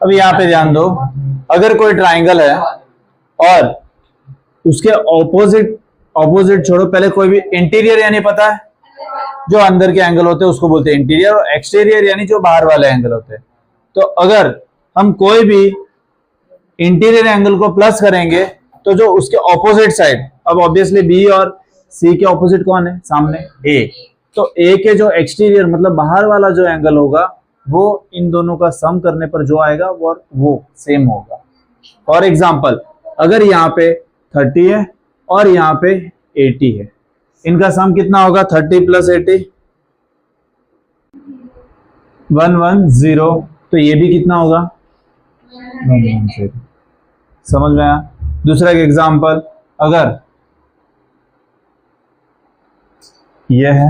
अब यहाँ पे ध्यान दो, अगर कोई ट्राइंगल है और उसके ऑपोजिट छोड़ो, पहले कोई भी इंटीरियर यानी पता है जो अंदर के एंगल होते हैं उसको बोलते हैं इंटीरियर, और एक्सटीरियर यानी जो बाहर वाले एंगल होते हैं। तो अगर हम कोई भी इंटीरियर एंगल को प्लस करेंगे तो जो उसके ऑपोजिट साइड, अब ऑब्वियसली बी और सी के ऑपोजिट कौन है, सामने ए, तो ए के जो एक्सटीरियर मतलब बाहर वाला जो एंगल होगा वो इन दोनों का सम करने पर जो आएगा वो सेम होगा। फॉर एग्जाम्पल, अगर यहाँ पे 30 है और यहाँ पे 80 है, इनका सम कितना होगा, 30 प्लस 80 110, तो ये भी कितना होगा 110। समझ में आया। दूसरा एक एग्जाम्पल, अगर ये है,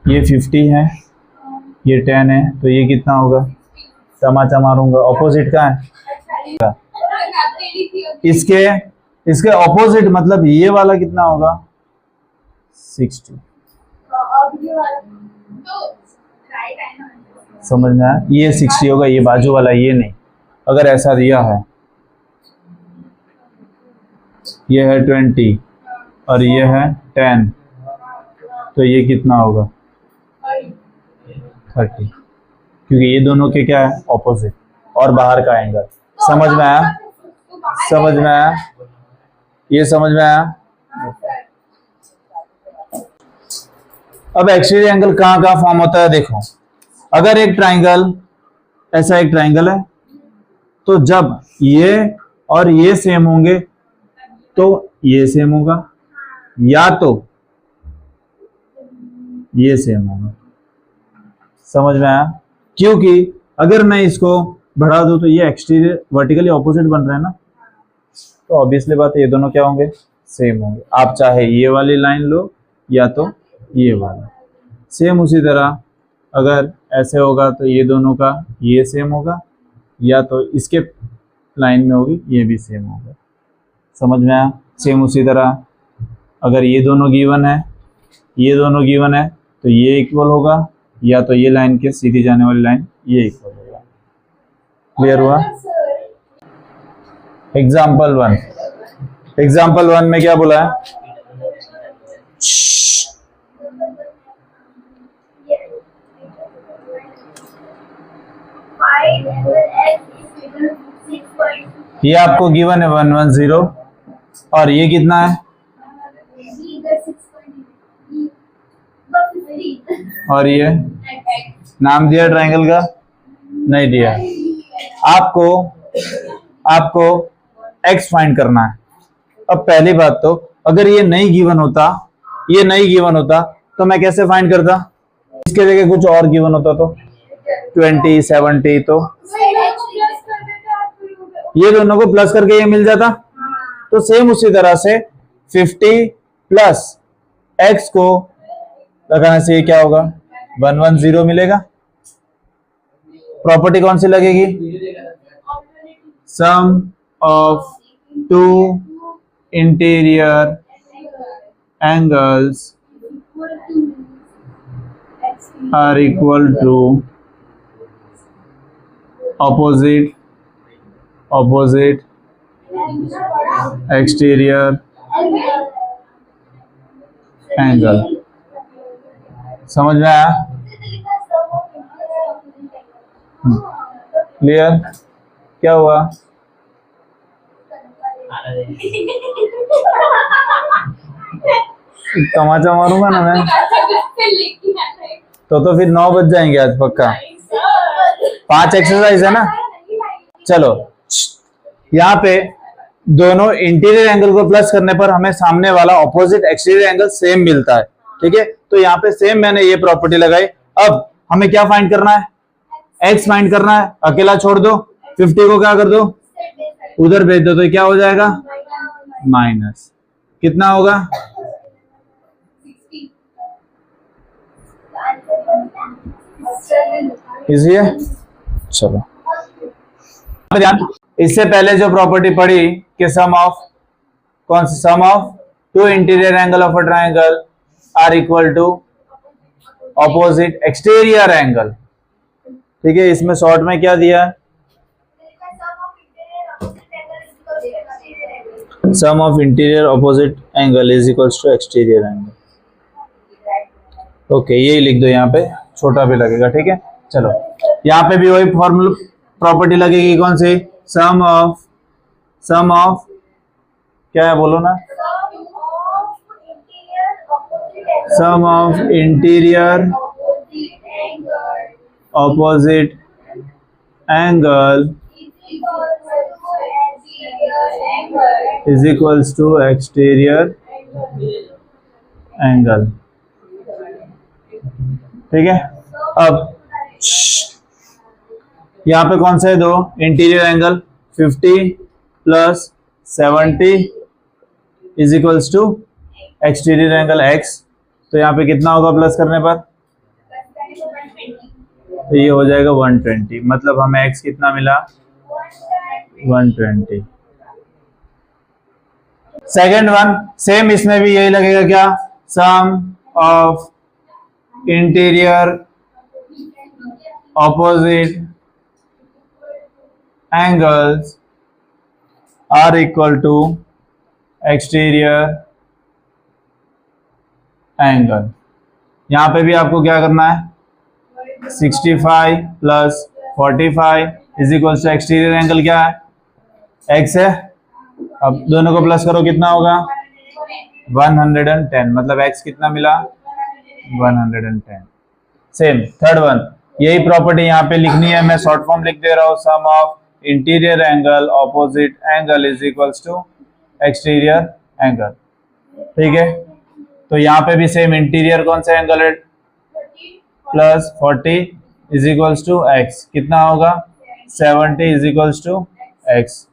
ये 50 है, ये 10 है, तो ये कितना होगा, तमाचा मारूंगा, ऑपोजिट का है इसके ऑपोजिट मतलब ये वाला कितना होगा 60। समझ में आया, ये 60 होगा, ये बाजू वाला ये नहीं। अगर ऐसा दिया है, ये है 20 और ये है 10, तो ये कितना होगा 30, क्योंकि ये दोनों के क्या है ऑपोजिट और बाहर का एंगल। समझ में आया, समझ में आया, ये समझ में आया। अब एक्सटीरियर एंगल कहाँ कहाँ फॉर्म होता है देखो, अगर एक ट्राइंगल, ऐसा एक ट्राइंगल है, तो जब ये और ये सेम होंगे तो ये सेम होगा, या तो ये सेम होगा। समझ में आया, क्योंकि अगर मैं इसको बढ़ा दूं तो ये एक्सटीरियर वर्टिकली ऑपोजिट बन रहा है ना, तो ऑब्वियसली बात है ये दोनों क्या होंगे, सेम होंगे। आप चाहे ये वाली लाइन लो या तो ये वाला, सेम उसी तरह अगर ऐसे होगा तो ये दोनों का ये सेम होगा, या तो इसके लाइन में होगी ये भी सेम होगा। समझ में आया। सेम उसी तरह अगर ये दोनों गिवन है, ये दोनों गिवन है, तो ये इक्वल होगा, या तो ये लाइन के सीधी जाने वाली लाइन ये इक्वल होगा। क्लियर हुआ। एग्जाम्पल 1 में क्या बोला है, ये आपको गिवन है 110 और ये कितना है, और ये नाम दिया ट्राइंगल का, नहीं दिया। आपको x फाइंड करना है। अब पहली बात तो अगर ये नहीं गिवन होता, तो मैं कैसे फाइंड करता, इसके जगह कुछ और गिवन होता तो 20 70, तो ये दोनों को प्लस करके ये मिल जाता। तो सेम उसी तरह से 50 प्लस x को लगाने से ये क्या होगा 110 मिलेगा। प्रॉपर्टी कौन सी लगेगी, sum of two interior angles are equal to opposite exterior angle। समझ में आया, क्लियर। क्या हुआ, तमाचा मारूंगा ना मैं, तो फिर 9 बज जाएंगे आज पक्का। 5 एक्सरसाइज है ना। चलो, यहाँ पे दोनों इंटीरियर एंगल को प्लस करने पर हमें सामने वाला ऑपोजिट एक्सटीरियर एंगल सेम मिलता है। ठीक है, तो यहाँ पे सेम मैंने ये प्रॉपर्टी लगाई। अब हमें क्या फाइंड करना है, एक्स फाइंड करना है। अकेला छोड़ दो, 50 को क्या कर दो, उधर भेज दो, तो क्या हो जाएगा माइनस, कितना होगा, इजी है। चलो, इससे पहले जो प्रॉपर्टी पढ़ी कि sum of two interior angle of a triangle are equal to opposite exterior angle. ठीक है, इसमें शॉर्ट में क्या दिया है, sum of interior opposite angle is equals to exterior angle. Okay, यही लिख दो यहाँ पे, छोटा भी लगेगा। ठीक है, चलो यहाँ पे भी वही फॉर्मूला प्रॉपर्टी लगेगी, कौन सी, सम ऑफ क्या है बोलो ना, sum of interior opposite angle is equals to exterior angle. ठीक है, अब यहाँ पे कौन सा है, दो interior angle 50 plus 70 is equals to exterior angle x। तो यहाँ पे कितना होगा प्लस करने पर, तो ये हो जाएगा 120, मतलब हमें x कितना मिला, 120। सेकेंड वन सेम, इसमें भी यही लगेगा, क्या, सम ऑफ इंटीरियर ऑपोजिट angles are equal to exterior angle। यहां पे भी आपको क्या करना है, 65 plus 45 is equal to exterior angle क्या है, x है। अब दोनों को प्लस करो, कितना होगा, 110, मतलब x कितना मिला, 110। सेम थर्ड वन, यही प्रॉपर्टी यहाँ पे लिखनी है, मैं शॉर्ट फॉर्म लिख दे रहा हूँ, sum of interior angle opposite angle is equals to exterior angle. ठीक है, तो यहाँ पे भी सेम, इंटीरियर कौन सा एंगल है, plus 40 is equals to x, कितना होगा, 70 इज इक्वल्स टू एक्स।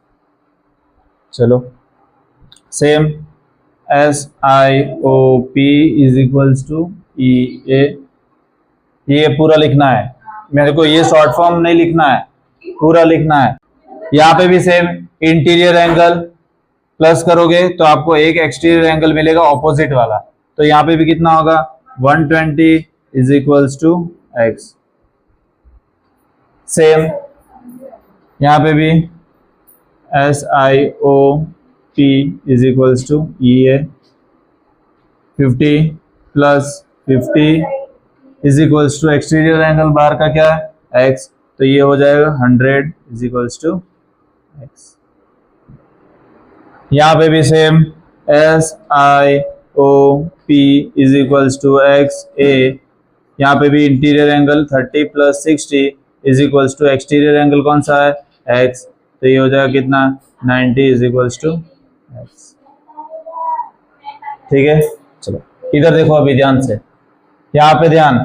चलो same SIOP is equals to EA, ये पूरा लिखना है मेरे को, ये शॉर्ट फॉर्म नहीं लिखना है, पूरा लिखना है। यहाँ पे भी सेम, इंटीरियर एंगल प्लस करोगे तो आपको एक एक्सटीरियर एंगल मिलेगा ऑपोजिट वाला, तो यहाँ पे भी कितना होगा, 120 is equals to x. Same यहाँ पे भी SIOP is equals to EA, 50 plus 50 is equals to exterior angle बाहर का क्या है, x, तो ये हो जाएगा 100 इज इक्वल्स टू x। यहाँ पे भी same, SIOP is equals to XA, यहाँ पे भी interior angle 30 plus 60 is equals to exterior angle कौन सा है, x, तो ये हो जाएगा कितना, 90 इज इक्वल्स टू x। ठीक है, चलो इधर देखो अभी ध्यान से, यहाँ पे ध्यान,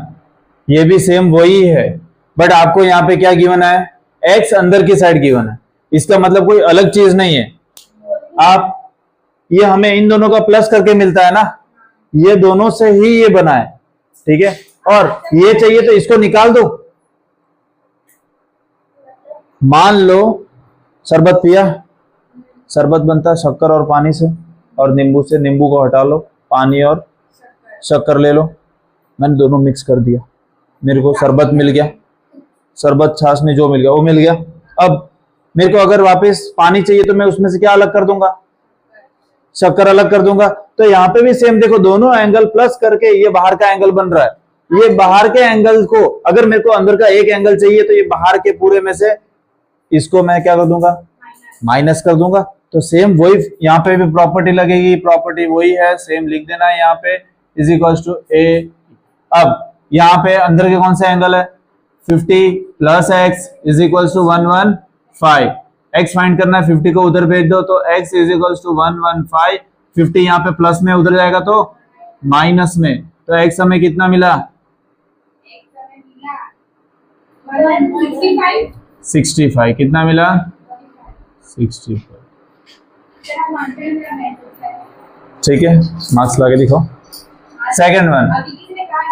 ये भी सेम वही है, बट आपको यहाँ पे क्या गिवन है, x अंदर की साइड गिवन है, इसका मतलब कोई अलग चीज नहीं है। आप ये हमें इन दोनों का प्लस करके मिलता है ना, ये दोनों से ही ये बना है। ठीक है, और ये चाहिए तो इसको निकाल दो। मान लो शरबत पिया, शरबत बनता है शक्कर और पानी से और नींबू से, नींबू को हटा लो, पानी और शक्कर ले लो, मैंने दोनों मिक्स कर दिया, मेरे को शरबत मिल गया, शरबत छाछ में जो मिल गया वो मिल गया। अब मेरे को अगर वापस पानी चाहिए तो मैं उसमें से क्या अलग कर दूंगा, शक्कर अलग कर दूंगा। तो यहाँ पे भी सेम देखो, दोनों एंगल प्लस करके ये बाहर का एंगल बन रहा है। ये बाहर के एंगल को, अगर मेरे को अंदर का एक एंगल चाहिए तो ये बाहर के पूरे में से इसको मैं क्या कर दूंगा, माइनस कर दूंगा। तो सेम वही यहाँ पे भी प्रॉपर्टी लगेगी, प्रॉपर्टी वही है, सेम लिख देना है यहाँ पे, इज इक्वल्स टू ए। अब यहाँ पे अंदर के कौन सा एंगल है, 50 plus x is equals to 115। X find करना है, 50 को उधर भेज दो तो x इज इक्वल्स टू 115। 50 यहाँ पे प्लस में उधर जाएगा तो माइनस में, तो x हमें कितना मिला, 65। कितना मिला, 65। ठीक है, मार्क्स लाके दिखाओ।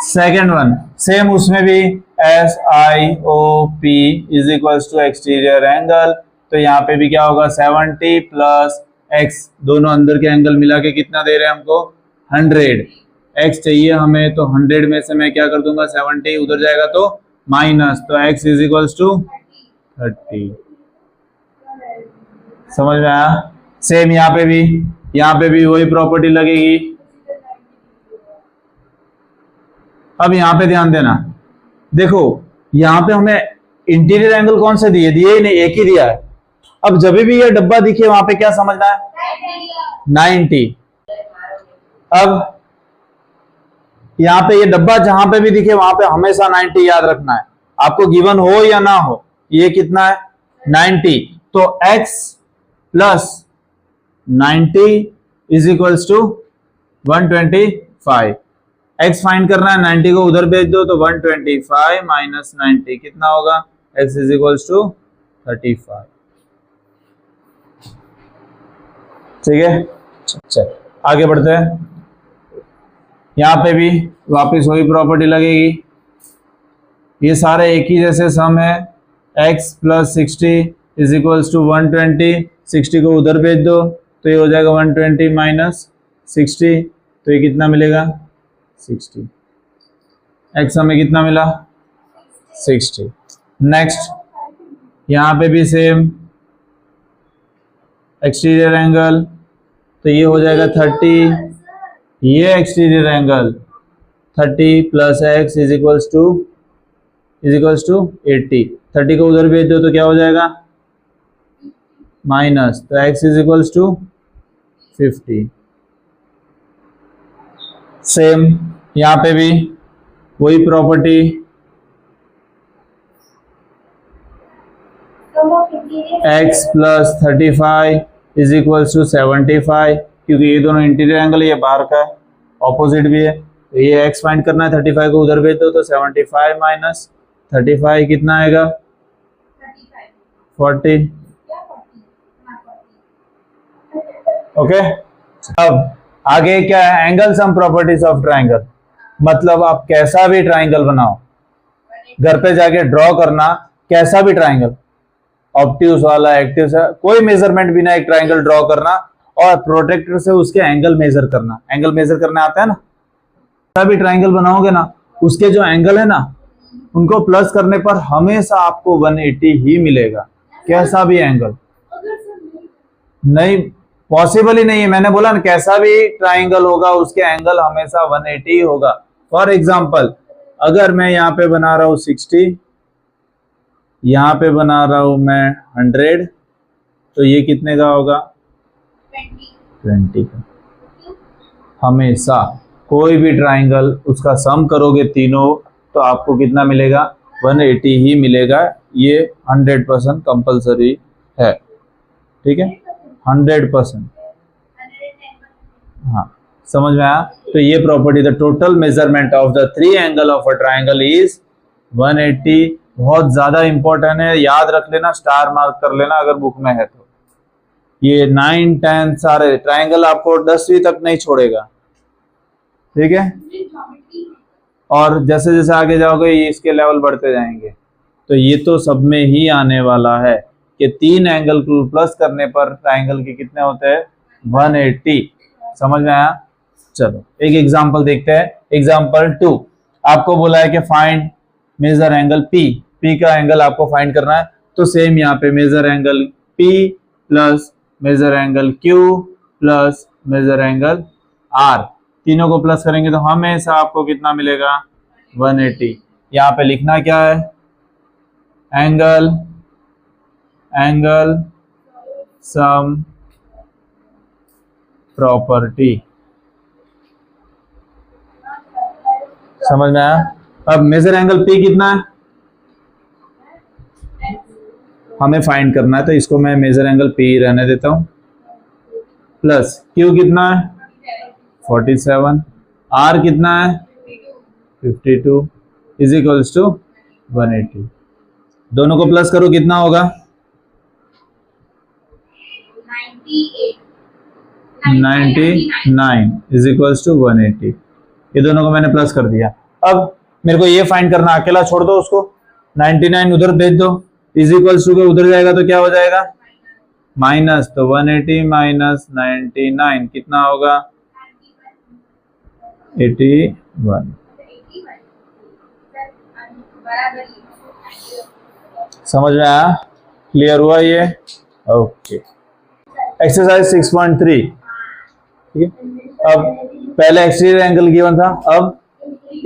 सेकेंड वन सेम, उसमें भी SIOP is equals to exterior angle. तो यहाँ पे भी क्या होगा, 70 प्लस x, दोनों अंदर के एंगल मिला के कितना दे रहे हैं हमको, 100। x चाहिए हमें, तो 100 में से मैं क्या कर दूंगा 70 उधर जाएगा तो माइनस, तो x इज इक्वल्स टू 30। समझ में आया? सेम यहाँ पे भी वही प्रॉपर्टी लगेगी। अब यहाँ पे ध्यान देना, देखो यहाँ पे हमें इंटीरियर एंगल कौन से दिए ही नहीं, एक ही दिया है। अब जब भी ये डब्बा दिखे वहां पे क्या समझना है, 90। अब यहाँ पे ये डब्बा जहां पे भी दिखे वहां पे हमेशा 90 याद रखना है, आपको गिवन हो या ना हो। ये कितना है 90, तो x plus 90 is equals to 125। x find करना है, 90 को उधर भेज दो तो 125 माइनस 90 कितना होगा, x इज इक्वल्स टू 35। ठीक है, चल आगे बढ़ते हैं। यहाँ पे भी वापस वही प्रॉपर्टी लगेगी, ये सारे एक ही जैसे सम है। x plus 60 is equals to 120, 60 को उधर भेज दो तो ये हो जाएगा 120 माइनस 60, तो ये कितना मिलेगा 60। x हमें कितना मिला 60। नेक्स्ट यहाँ पे भी सेम एक्सटीरियर एंगल, तो ये हो जाएगा 30, ये exterior angle 30 plus x is equals to 80। 30 को उधर भेज दो तो क्या हो जाएगा माइनस, तो x is equals to 50। Same यहाँ पे भी वही property, x plus 35 is equals to 75, क्योंकि ये दोनों इंटीरियर एंगल, ये बाहर का ऑपोजिट भी है, तो ये x फाइंड करना है। 35 को उधर भेज दो तो 75 माइनस 35 कितना आएगा 40। ओके, अब आगे क्या है, angle sum properties of triangle. मतलब आप कैसा भी ट्राइंगल बनाओ, घर पे जाके ड्रॉ करना, कैसा भी ट्राइंगल, ऑब्ट्यूज वाला, एक्टिव से, कोई मेजरमेंट बिना एक ट्राइंगल ड्रॉ करना और प्रोटेक्टर से उसके एंगल मेजर करना। एंगल मेजर करने आता है ना, कैसा भी ट्राइंगल बनाओगे ना, उसके जो एंगल है ना उनको प्लस करने पर हमेशा आपको 180 ही मिलेगा, कैसा भी एंगल। नहीं, पॉसिबल ही नहीं है, मैंने बोला ना कैसा भी ट्राइंगल होगा उसके एंगल हमेशा 180 ही होगा। फॉर एग्जाम्पल, अगर मैं यहाँ पे बना रहा हूँ 60, यहाँ पे बना रहा हूं मैं 100, तो ये कितने का होगा 20 का। हमेशा कोई भी ट्राइंगल उसका सम करोगे तीनों तो आपको कितना मिलेगा 180 ही मिलेगा, ये 100% कंपल्सरी है। ठीक है, 100%। हाँ, समझ में आया? तो ये property, the total measurement of the 3 angle of a triangle is 180। बहुत ज्यादा इंपॉर्टेंट है, याद रख लेना, स्टार मार्क कर लेना अगर बुक में है तो। ये 9, 10 सारे ट्राइंगल आपको 10वीं तक नहीं छोड़ेगा। ठीक है, और जैसे जैसे आगे जाओगे ये इसके लेवल बढ़ते जाएंगे। तो ये तो सब में ही आने वाला है कि 3 एंगल को प्लस करने पर ट्राइंगल के कितने होते हैं 180। समझ में आया? चलो एक एग्जांपल देखते हैं। एग्जांपल 2, आपको बोला है कि फाइंड मेजर एंगल P का एंगल आपको फाइंड करना है। तो सेम यहाँ पे major angle P plus major angle Q plus major angle R, तीनों को प्लस करेंगे तो हमेशा आपको कितना मिलेगा 180। यहाँ पे लिखना क्या है, एंगल सम प्रॉपर्टी। समझ में आया? अब मेजर एंगल P कितना है हमें फाइंड करना है, तो इसको मैं मेजर एंगल P रहने देता हूं, प्लस Q कितना है 47, R कितना है 52 इज इक्वल्स टू 180। दोनों को प्लस करो कितना होगा 99 इज इक्वल्स टू 180। ये दोनों को मैंने प्लस कर दिया। अब मेरे को ये फाइंड करना, अकेला छोड़ दो उसको, 99 उधर भेज दो, इज इक्वल्स टू के उधर जाएगा तो क्या हो जाएगा माइनस, तो 180 माइनस 99 कितना होगा 81। समझ में आया? क्लियर हुआ ये? ओके। एक्सरसाइज 6.3। ठीक है, अब पहले एक्सटीरियर एंगल गिवन था, अब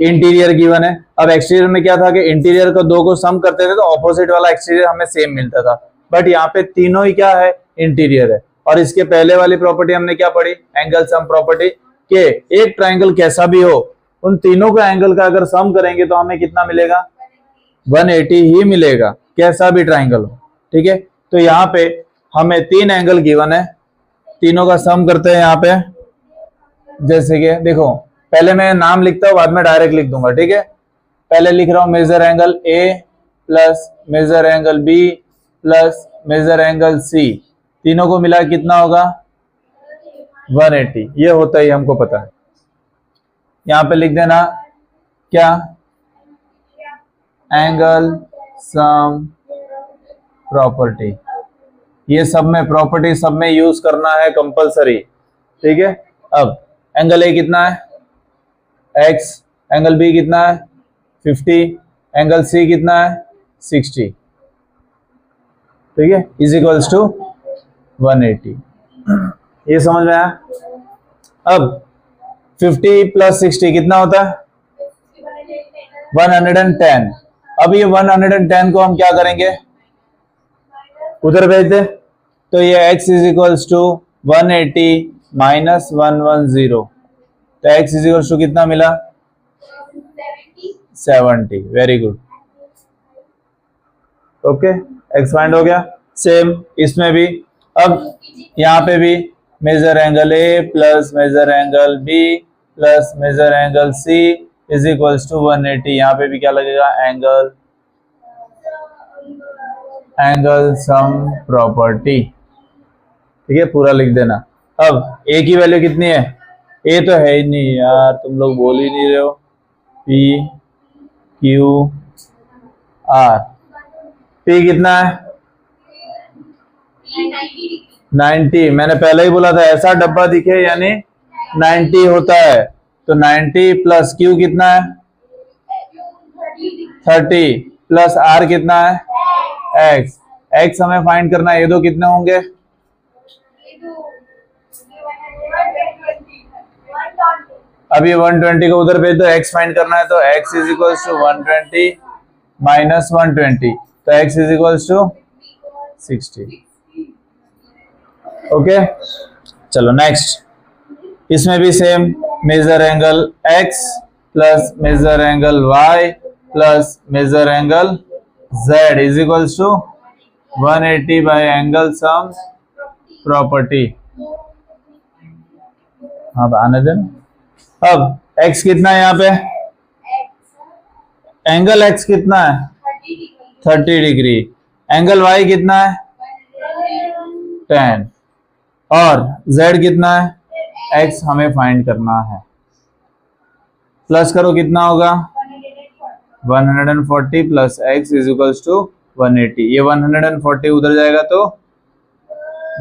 इंटीरियर गिवन है। अब एक्सटीरियर में क्या था कि इंटीरियर को दो को सम करते थे तो ऑपोजिट वाला एक्सटीरियर हमें सेम मिलता था, बट यहाँ पे तीनों ही क्या है, इंटीरियर है। और इसके पहले वाली प्रॉपर्टी हमने क्या पढ़ी, एंगल सम प्रॉपर्टी, के एक ट्राइंगल कैसा भी हो उन तीनों का एंगल का अगर सम करेंगे तो हमें कितना मिलेगा, 180 ही मिलेगा, कैसा भी ट्राइंगल हो। ठीक है, तो यहाँ पे हमें 3 एंगल गिवन है, तीनों का सम करते हैं यहाँ पे। जैसे कि देखो, पहले मैं नाम लिखता हूँ, बाद में डायरेक्ट लिख दूंगा। ठीक है, पहले लिख रहा हूं major angle A plus major angle B plus major angle C, तीनों को मिला कितना होगा, 180। ये होता ही हमको पता है। यहां पे लिख देना क्या, एंगल सम प्रॉपर्टी। ये सब में प्रॉपर्टी सब में यूज करना है कंपलसरी। ठीक है, अब एंगल ए कितना है, x, एंगल बी कितना है 50, एंगल सी कितना है 60। ठीक है, इज इक्वल्स टू 180। ये समझ में आया? अब 50 प्लस 60 कितना होता है, 110। अब ये 110 को हम क्या करेंगे, उधर भेज दे, तो ये x is equals to 180 minus 110, तो x इज इक्वल्स टू कितना मिला, 70। Very good, okay, x find हो गया। सेम इसमें भी, अब यहाँ पे भी major angle A plus major angle B plus major angle C is equals to 180। यहाँ पे भी क्या लगेगा, एंगल सम प्रॉपर्टी। ठीक है, पूरा लिख देना। अब a की वैल्यू कितनी है, a तो है ही नहीं यार, तुम लोग बोल ही नहीं रहे हो। P Q R, P कितना है 90। मैंने पहले ही बोला था ऐसा डब्बा दिखे यानी 90 होता है, तो 90 प्लस Q कितना है 30 प्लस R कितना है X। X हमें फाइंड करना है, ये दो कितने होंगे, अभी 120 को उधर भेज दो, x फाइंड करना है, तो x is equals to 120 minus 120, तो x is equals to 60। Okay, चलो नेक्स्ट, इसमें भी same, major angle x plus major angle y plus major angle z is equals to 180 by angle sum property. अब आने देना। अब x कितना है यहाँ पे, एंगल x कितना है 30 डिग्री, एंगल y कितना है 10, और z कितना है, x हमें फाइंड करना है। प्लस करो कितना होगा, 140 plus x is equals to 180। ये 140 उधर जाएगा तो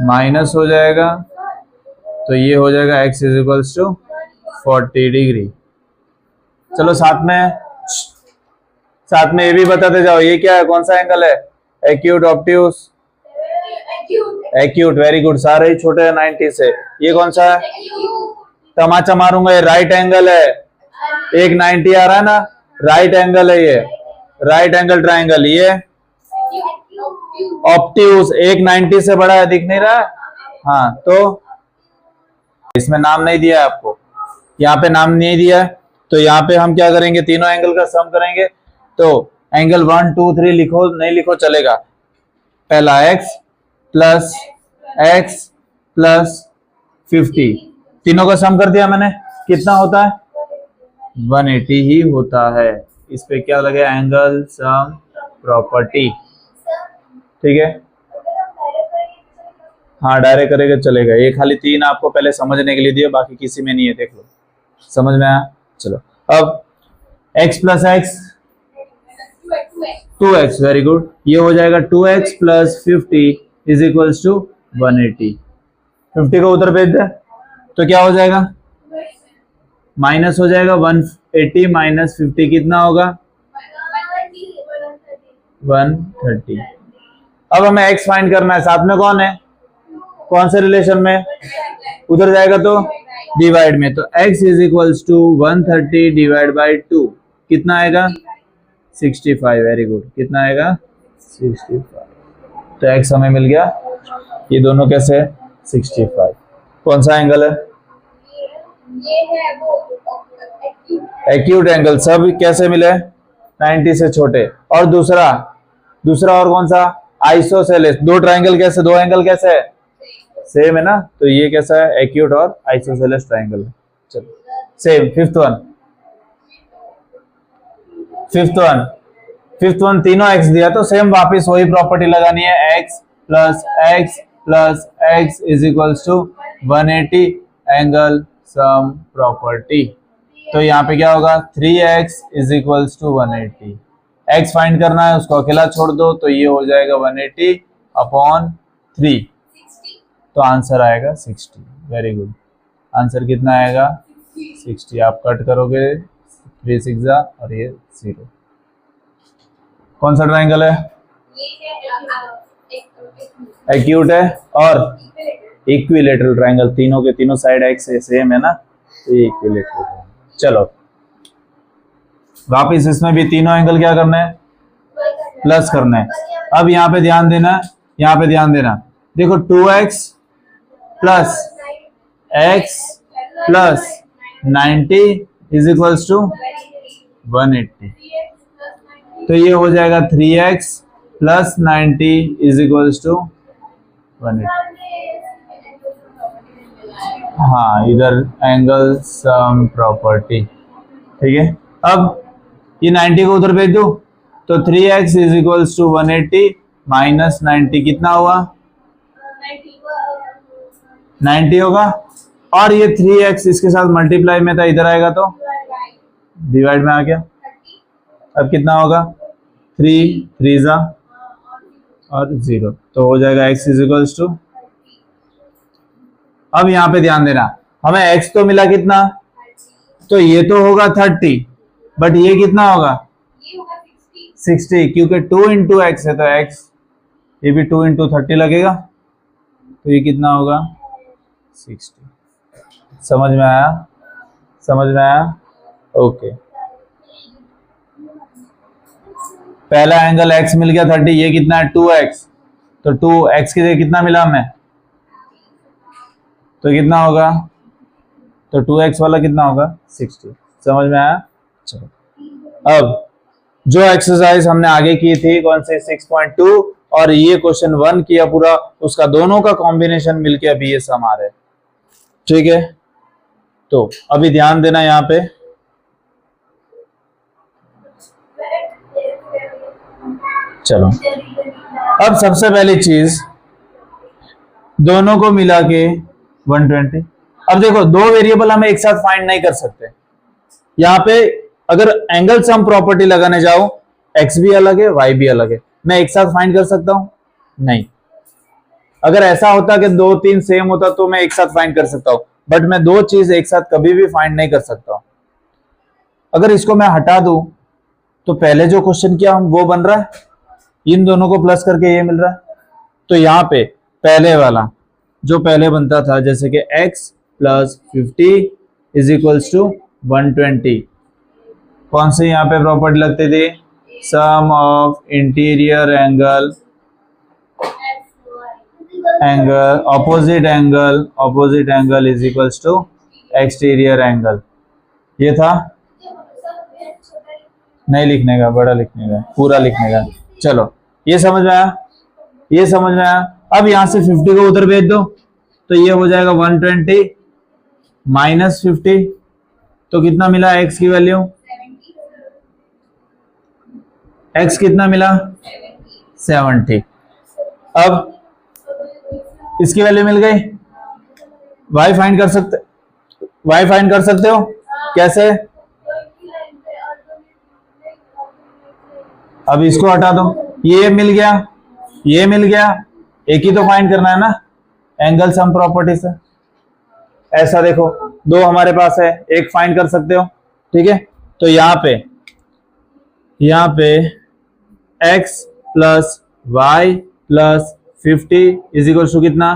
माइनस हो जाएगा, तो ये हो जाएगा x is equals to 40 degree. चलो साथ में ये भी बताते जाओ, ये क्या है, कौन सा एंगल है, acute, obtuse, acute. Very good, सारे ही छोटे हैं 90 से। ये कौन सा है, तमाचा मारूंगा, ये राइट एंगल है, एक 90 आ रहा है ना, राइट एंगल है, ये राइट एंगल ट्राइंगल। ये ऑब्ट्यूस, एक 90 से बड़ा है, दिख नहीं रहा है, हाँ, तो इसमें नाम नहीं दिया है आपको, यहाँ पे नाम नहीं दिया है, तो यहाँ पे हम क्या करेंगे, तीनों एंगल का सम करेंगे। तो एंगल 1 2 3 लिखो, नहीं लिखो चलेगा। पहला x प्लस x प्लस 50, तीनों का सम कर दिया मैंने, कितना होता है 180 ही होता है। इस पे क्या लगे, एंगल सम प्रॉपर्टी। ठीक है, हाँ डायरेक्ट करेगा चलेगा, ये खाली 3 आपको पहले समझने के लिए दिए, बाकी किसी में नहीं है, देख लो, समझ में आया। चलो अब x plus x 2x, very good, ये हो जाएगा 2x plus 50 is equals to 180। 50 को उधर भेज दे तो क्या हो जाएगा माइनस हो जाएगा 180 माइनस 50 कितना होगा 130। अब हमें x फाइंड करना है, साथ में कौन है, कौन से रिलेशन में, उधर जाएगा तो डिवाइड में, तो x is equals to 130 divide by 2 कितना आएगा 65। वेरी गुड, कितना आएगा 65। तो x हमें मिल गया, ये दोनों कैसे है 65। कौन सा एंगल है, ये है वो एक्यूट एंगल। सब कैसे मिले 90 से छोटे। और दूसरा और कौन सा आइसोसेलेस। दो ट्राइंगल कैसे, दो एंगल कैसे है सेम है ना, तो ये कैसा है एक्यूट और आइसोसेलेस ट्राइंगल है। चलो सेम फिफ्थ वन तीनों x दिया तो सेम वापस वही प्रॉपर्टी लगानी है, x plus x is equals to 180 angle sum property. तो यहाँ पे क्या होगा 3x is equals to 180। x find करना है, उसको अकेला छोड़ दो तो ये हो जाएगा 180 अपॉन 3, तो आंसर आएगा 60। वेरी गुड, आंसर कितना आएगा 60। आप कट करोगे 3 6 और ये 0। कौन सा ट्राइंगल है, एक्यूट है और इक्विलेटरल ट्राइंगल। तीनों के तीनों साइड x से सेम है ना, तो ये इक्विलेटरल है। चलो वापिस इसमें भी तीनों एंगल क्या करना है प्लस करना है। अब यहाँ पे ध्यान देना, देखो 2x plus x plus 90 is equals to 180, तो ये हो जाएगा 3x plus 90 is equals to 180। हाँ, इधर एंगल सम प्रॉपर्टी, ठीक है। अब ये 90 को उधर भेज दो तो 3x is equals to 180 minus 90 कितना हुआ 90 होगा, और ये 3x इसके साथ मल्टीप्लाई में था, इधर आएगा तो डिवाइड में आ गया। अब कितना होगा 3 3 और 0, तो हो जाएगा x इज इक्वल्स टू। अब यहाँ पे ध्यान देना, हमें x तो मिला कितना, तो ये तो होगा 30, बट ये कितना होगा 60, क्योंकि 2 इंटू एक्स है तो x, ये भी 2 इंटू 30 लगेगा, तो ये कितना होगा 60। समझ में आया, ओके। पहला एंगल x मिल गया 30, ये कितना है 2x, तो 2x की जगह कितना मिला हमें, तो कितना होगा, तो 2x वाला कितना होगा 60। समझ में आया। चलो अब जो एक्सरसाइज हमने आगे की थी कौन से 6.2 और ये क्वेश्चन 1 किया पूरा, उसका दोनों का कॉम्बिनेशन मिलके अभी ये सम आ रहा है, ठीक है। तो अभी ध्यान देना यहाँ पे, चलो अब सबसे पहली चीज दोनों को मिला के 120। अब देखो दो वेरिएबल हमें एक साथ फाइंड नहीं कर सकते, यहाँ पे अगर एंगल सम प्रॉपर्टी लगाने जाओ x भी अलग है y भी अलग है, मैं एक साथ फाइंड कर सकता हूं नहीं। अगर ऐसा होता कि 2 3 सेम होता तो मैं एक साथ फाइंड कर सकता हूं, बट मैं दो चीज एक साथ कभी भी फाइंड नहीं कर सकता हूं। अगर इसको मैं हटा दूं तो पहले जो क्वेश्चन किया हम वो बन रहा है, इन दोनों को प्लस करके ये मिल रहा है, तो यहाँ पे पहले वाला जो पहले बनता था जैसे कि x plus 50 is equals to 120, कौन से यहाँ पे प्रॉपर्टी लगते थे, sum of interior angle opposite angle is equals to exterior angle. ये था, नहीं लिखने का, बड़ा लिखने का, पूरा लिखने का। चलो ये समझ में आया, अब यहां से 50 को उधर भेज दो तो ये हो जाएगा 120 माइनस 50, तो कितना मिला x की वैल्यू, x कितना मिला 70। अब इसकी वैल्यू मिल गई, y फाइंड कर सकते हो कैसे, अब इसको हटा दो, ये मिल गया, एक ही तो फाइंड करना है ना एंगल सम प्रॉपर्टी से। ऐसा देखो दो हमारे पास है, एक फाइंड कर सकते हो, ठीक है। तो यहाँ पे x plus y plus 50 is equal to कितना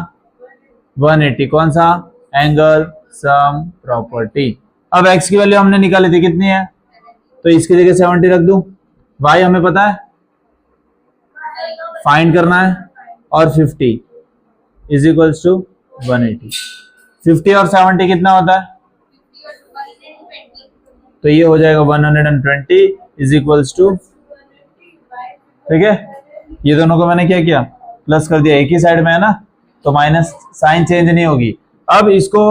180। कौन सा एंगल सम प्रॉपर्टी। अब x की वैल्यू हमने निकाली थी कितनी है, तो इसकी जगह 70 रख दूं। y हमें पता है फाइंड करना है और 50 इज इक्वल टू 180। 50 और 70 कितना होता है, तो ये हो जाएगा 120 इज इक्वल्स टू, ठीक है। ये दोनों को मैंने क्या किया प्लस कर दिया, एक ही साइड में है ना, तो माइनस साइन चेंज नहीं होगी। अब इसको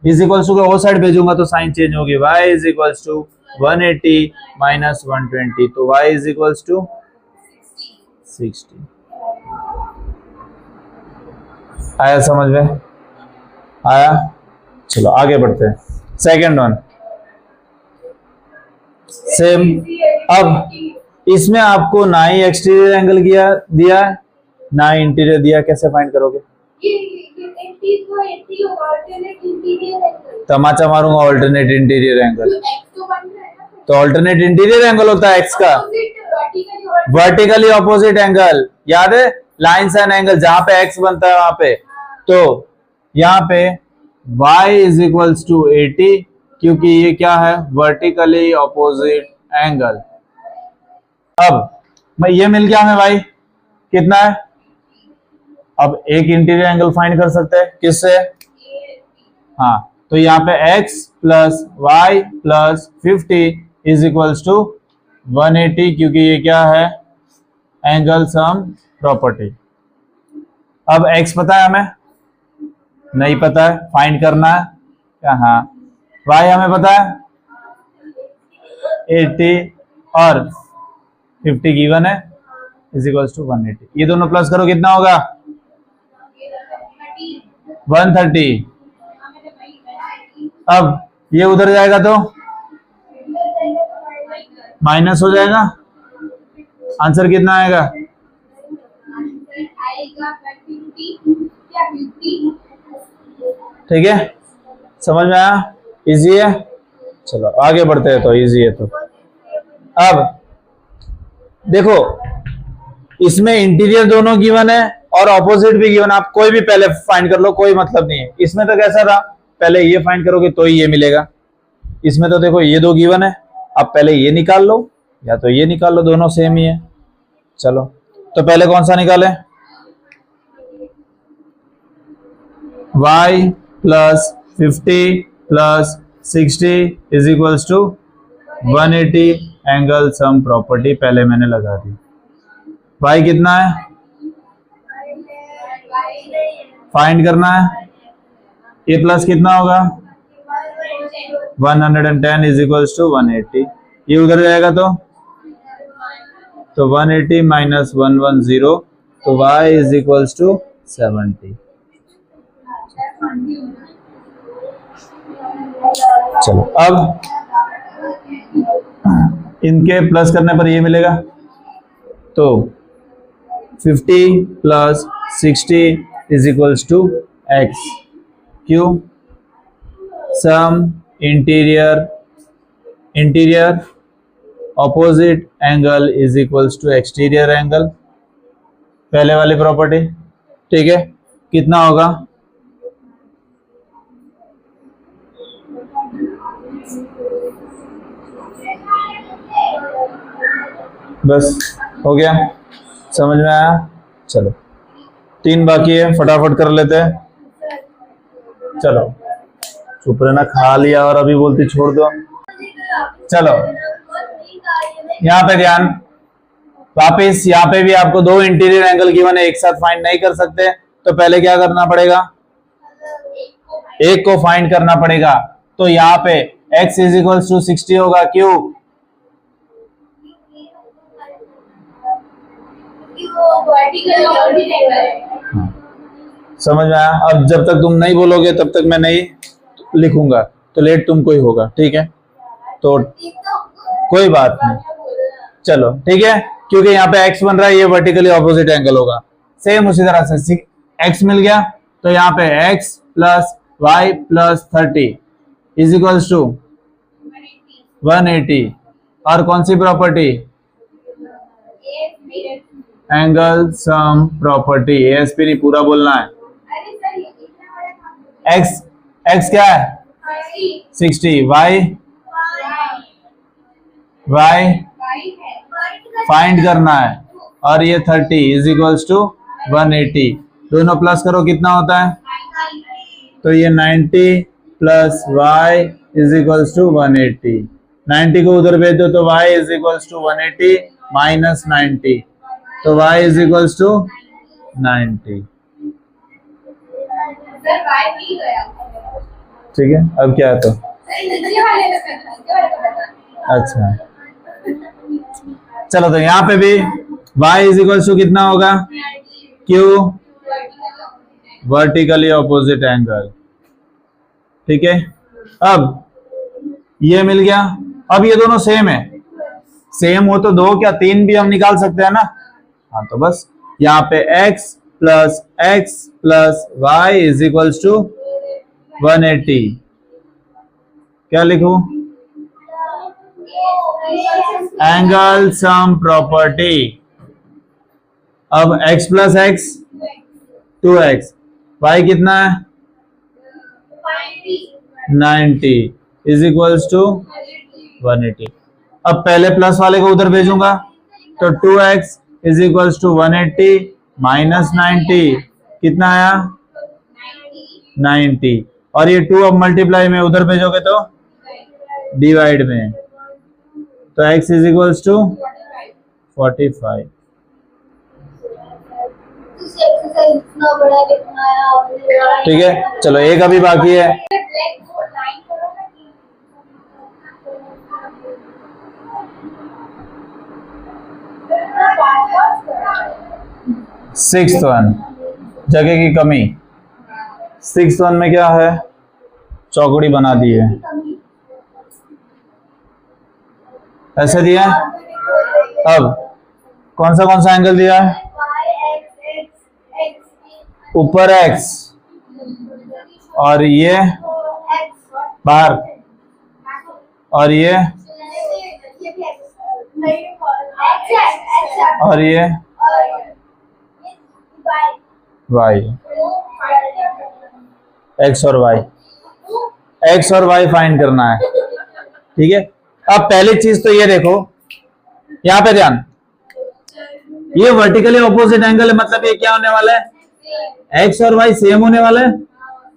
इज इक्वल्स टू को वो साइड भेजूंगा तो साइन चेंज होगी। y is equals to 180 minus 120, तो y इज इक्वल्स टू 60। आया समझ में, आया। चलो आगे बढ़ते हैं, सेकेंड वन सेम। अब इसमें आपको ना ही एक्सटीरियर एंगल दिया है ना ही इंटीरियर दिया, कैसे फाइंड करोगे। तमाचा मारूंगा ऑल्टरनेट इंटीरियर एंगल, तो ऑल्टरनेट इंटीरियर एंगल होता है एक्स का वर्टिकली ऑपोजिट एंगल, याद है लाइन एंड एंगल जहां पे एक्स बनता है वहां पे। तो यहाँ पे y इज इक्वल्स टू 80 क्योंकि ये क्या है वर्टिकली ऑपोजिट एंगल। अब ये मिल गया हमें y कितना है। अब एक इंटीरियर एंगल फाइंड कर सकते हैं किससे, हाँ, तो यहाँ पे x plus y plus 50 is equals to 180 क्योंकि ये क्या है एंगल सम प्रॉपर्टी। अब x पता है हमें, नहीं पता है, फाइंड करना है क्या, हाँ। y हमें पता है 80 और 50 गिवन है इज इक्वल्स टू 180। ये दोनों प्लस करो कितना होगा 130। अब ये उधर जाएगा तो माइनस हो जाएगा, आंसर कितना आएगा ठीक है, समझ में आया, इजी है। चलो आगे बढ़ते हैं, तो इजी है। तो अब देखो इसमें इंटीरियर दोनों गिवन है और ऑपोजिट भी गिवन, आप कोई भी पहले फाइंड कर लो, कोई मतलब नहीं है। इसमें तो कैसा था पहले ये फाइंड करोगे तो ही ये मिलेगा, इसमें तो देखो ये दो गिवन है, अब पहले ये निकाल लो या तो ये निकाल लो, दोनों सेम ही है। चलो तो पहले कौन सा निकाले, y plus 50 plus 60 is equals to 180 angle sum property पहले मैंने लगा दी। y कितना है फाइंड करना है, ये प्लस कितना होगा 110 इज इक्वल्स टू 180, ये उधर जाएगा तो 180 माइनस 110, तो y इज इक्वल्स टू 70। चलो अब इनके प्लस करने पर ये मिलेगा, तो 50 plus 60 is equals to x। क्यों, sum interior opposite angle is equals to exterior angle, पहले वाली प्रॉपर्टी, ठीक है। कितना होगा बस हो गया, समझ में आया। चलो 3 बाकी है, फटाफट कर लेते हैं। चलो चुप रहना, खा लिया और अभी बोलती छोड़ दो। चलो यहाँ पे ध्यान, वापिस यहाँ पे भी आपको दो इंटीरियर एंगल गिवन है, एक साथ फाइंड नहीं कर सकते, तो पहले क्या करना पड़ेगा, एक को फाइंड करना पड़ेगा। तो यहाँ पे x इज इक्वल टू 60 होगा, क्यों, समझ में आया। अब जब तक तुम नहीं बोलोगे तब तक मैं नहीं लिखूंगा, तो लेट तुमको ही होगा, ठीक है, तो कोई बात नहीं। चलो ठीक है, क्योंकि यहाँ पे x बन रहा है, ये वर्टिकली ऑपोजिट एंगल होगा। सेम उसी तरह से x मिल गया, तो यहाँ पे x plus y plus 30 is equals to 180। और कौन सी property? Angle sum property. ASP नहीं, पूरा बोलना है। एक्स एक्स क्या है? 60। वाई वाई फाइंड करना है, और ये 30 इज इक्वल्स टू 180। दोनों प्लस करो, कितना होता है? तो ये 90 plus y is equals to 180। 90 को उधर भेज दो तो y is equals to 180 minus 90, तो y इज इक्वल्स टू 90। ठीक है, अब क्या है? तो अच्छा, चलो तो यहाँ पे भी y इज इक्वल्स टू कितना होगा? Q vertically opposite angle. ठीक है, अब ये मिल गया। अब ये दोनों सेम है, सेम हो तो 2 क्या 3 भी हम निकाल सकते हैं ना। हाँ, तो बस यहाँ पे x plus y is equals to 180। क्या लिखूं? Angle sum property. अब x plus x 2x, y कितना है? 90 इज इक्वल्स टू 180। अब पहले प्लस वाले को उधर भेजूंगा, तो 2x is equals to 180 minus 90, कितना आया? 90। और ये 2 अब मल्टीप्लाई में उधर भेजोगे तो डिवाइड में, तो x इज इक्वल्स टू 45। ठीक है, चलो एक अभी बाकी है। सिक्स्थ वन, जगह की कमी। सिक्स्थ वन में क्या है? चौकड़ी बना दी है, ऐसे दिया है। अब कौन सा एंगल दिया है? ऊपर x और ये बाहर, और ये और ये y, x और y फाइंड करना है। ठीक है, अब पहली चीज तो ये देखो, यहाँ पे ध्यान, ये वर्टिकली ऑपोजिट एंगल है, मतलब ये क्या होने वाला है? x और y सेम होने वाला है,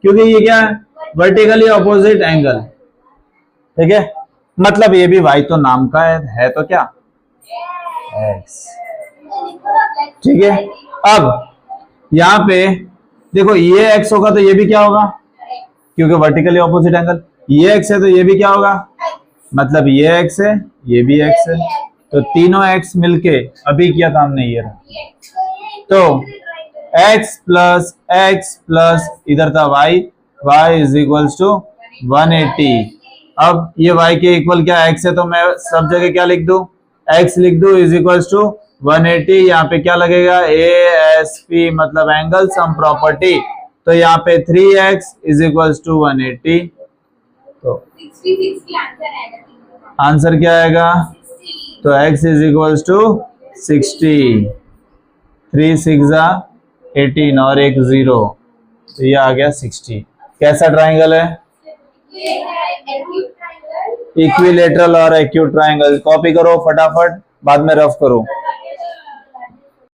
क्योंकि ये क्या है? Vertically opposite angle. ठीक है, मतलब ये भी y तो नाम का है तो क्या? x। ठीक है, अब यहाँ पे देखो, ये x होगा तो ये भी क्या होगा? क्योंकि वर्टिकली ऑपोजिट एंगल। ये x है तो ये भी क्या होगा? मतलब ये x है, ये भी x है, तो तीनों x मिलके अभी किया था हमने, ये रहा। तो x प्लस इधर था y इज इक्वल्स टू 180। अब ये y के इक्वल क्या x है, तो मैं सब जगह क्या लिख दूं? x लिख दूं इज इक्वल्स टू 180। यहाँ पे क्या लगेगा? ASP, मतलब एंगल सम प्रॉपर्टी। तो यहाँ पे 3x इज इक्वल्स टू 180। तो 66 आंसर आएगा। आंसर क्या आएगा? तो x इज इक्वल्स टू 60। 3 6 18 और एक 0, तो ये आ गया 60। कैसा ट्राइंगल है? इक्विलेटरल और एक्यूट ट्राइंगल। कॉपी करो फटाफट, बाद में रफ करो।